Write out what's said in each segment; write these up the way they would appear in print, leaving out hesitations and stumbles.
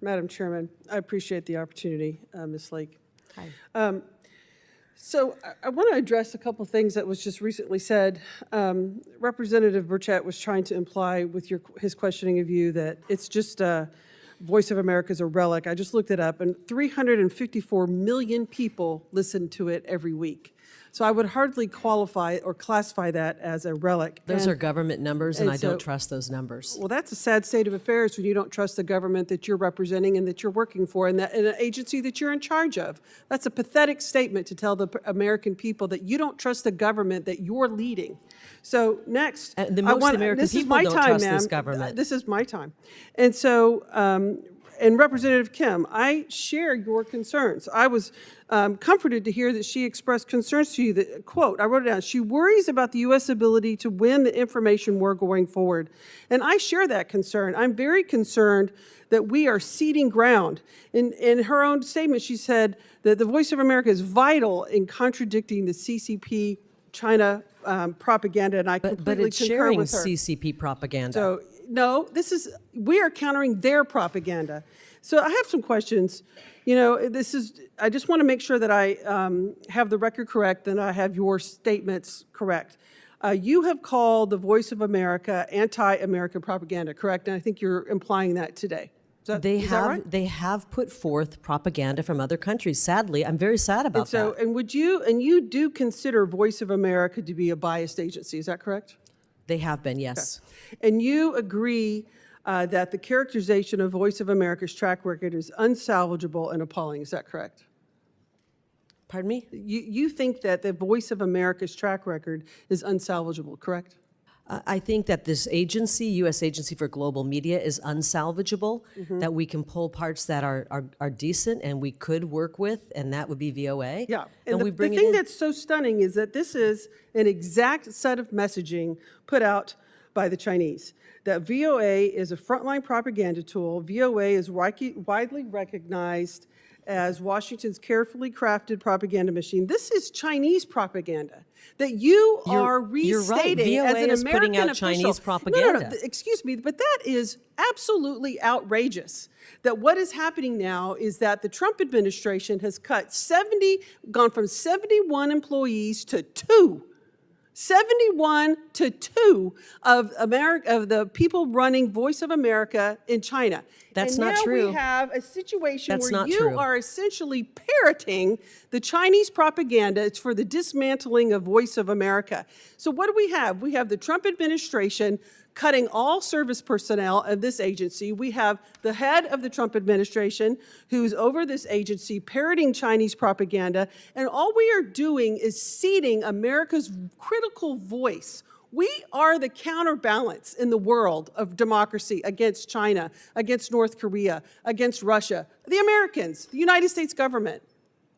Madam Chairman, I appreciate the opportunity, Ms. Lake. Hi. So I want to address a couple of things that was just recently said. Representative Burchett was trying to imply with his questioning of you that it's just Voice of America is a relic. I just looked it up, and 354 million people listen to it every week. So I would hardly qualify or classify that as a relic. Those are government numbers, and I so- don't trust those numbers. Well, that's a sad state of affairs when you don't trust the government that you're representing and that you're working for and an agency that you're in charge of. That's a pathetic statement to tell the American people that you don't trust the government that you're leading. So next, American people don't trust this government. This is my time. And so, and Representative Kim, I share your concerns. I was comforted to hear that she expressed concerns to you that, quote, I wrote it down, she worries about the U.S. ability to win the information war going forward. And I share that concern. I'm very concerned that we are ceding ground. In her own statement, she said that the Voice of America is vital in contradicting the CCP China propaganda, and I completely But it's concur sharing with her. CCP propaganda. So, no, we are countering their propaganda. So I have some questions. You know, I just want to make sure that I have the record correct and I have your statements correct. You have called the Voice of America anti-American propaganda, correct? And I think you're implying that today. Is that right? They have put forth propaganda from other countries. Sadly, I'm very sad about that. And you do consider Voice of America to be a biased agency, is that correct? They have been, yes. Okay. And you agree that the characterization of Voice of America's track record is unsalvageable and appalling, is that correct? Pardon me? You think that the Voice of America's track record is unsalvageable, correct? I think that this agency, U.S. Agency for Global Media, is unsalvageable, that we can pull parts that are decent and we could work with, and that would be VOA. Yeah, and we the bring thing that's so stunning is that this is an exact set of messaging put out by the Chinese. That VOA is a frontline propaganda tool. VOA is widely recognized as Washington's carefully crafted propaganda machine. This is Chinese propaganda that you are restating You're right. as an VOA is American putting out official. Chinese propaganda. No, excuse me, but that is absolutely outrageous. That what is happening now is that the Trump administration has gone from 71 employees to 2. 71 to 2 of the people running Voice of America in China. That's not true. And now we have a situation where you true. are essentially parroting the Chinese propaganda. It's for the dismantling of Voice of America. So what do we have? We have the Trump administration cutting all service personnel of this agency. We have the head of the Trump administration who's over this agency parroting Chinese propaganda, and all we are doing is ceding America's critical voice. We are the counterbalance in the world of democracy against China, against North Korea, against Russia, the Americans, the United States government.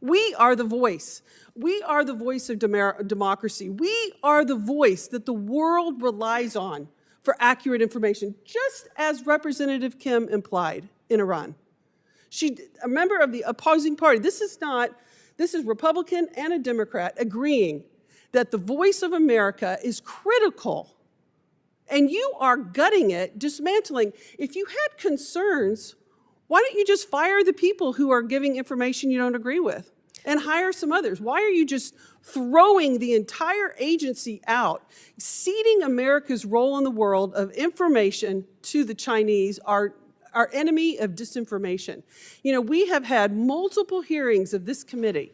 We are the voice. We are the voice of democracy. We are the voice that the world relies on for accurate information, just as Representative Kim implied in Iran. A member of the opposing party, this is Republican and a Democrat agreeing that the Voice of America is critical, and you are gutting it, dismantling. If you had concerns, why don't you just fire the people who are giving information you don't agree with and hire some others? Why are you just throwing the entire agency out, ceding America's role in the world of information to the Chinese, our enemy of disinformation? You know, we have had multiple hearings of this committee,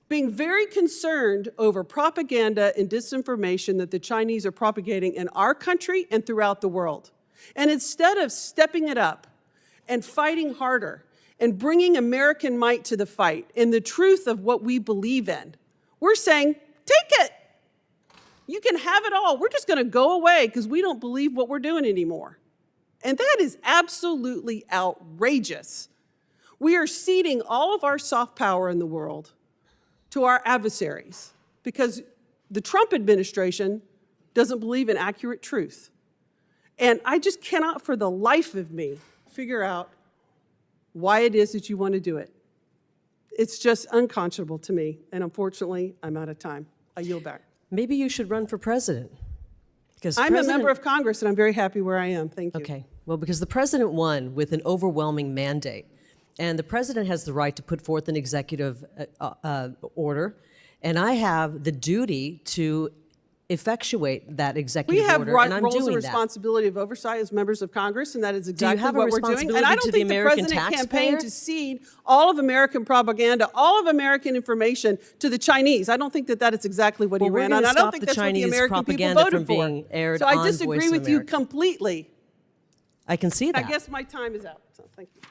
being very concerned over propaganda and disinformation that the Chinese are propagating in our country and throughout the world. And instead of stepping it up and fighting harder and bringing American might to the fight and the truth of what we believe in, we're saying, take it. You can have it all. We're just going to go away because we don't believe what we're doing anymore. And that is absolutely outrageous. We are ceding all of our soft power in the world to our adversaries because the Trump administration doesn't believe in accurate truth. And I just cannot for the life of me figure out why it is that you want to do it. It's just unconscionable to me, and unfortunately, I'm out of time. I yield back. Maybe you should run for president. I'm a member of Congress, and I'm very happy where I am. Thank you. Okay. Well, because the president won with an overwhelming mandate. And the president has the right to put forth an executive order. And I have the duty to effectuate that We executive have order, and I'm roles and doing that. responsibility of oversight as members of Congress, and that is exactly have a what we're doing. And responsibility I to don't the think the American president taxpayer? campaigned to cede all of American propaganda, all of American information to the Chinese. I don't think that that is exactly what he Well, we're ran on. gonna I don't stop think the that's what the Chinese American people propaganda voted from for. being aired So I on disagree Voice of with you America. completely. I can see I that. guess my time is out. So thank you.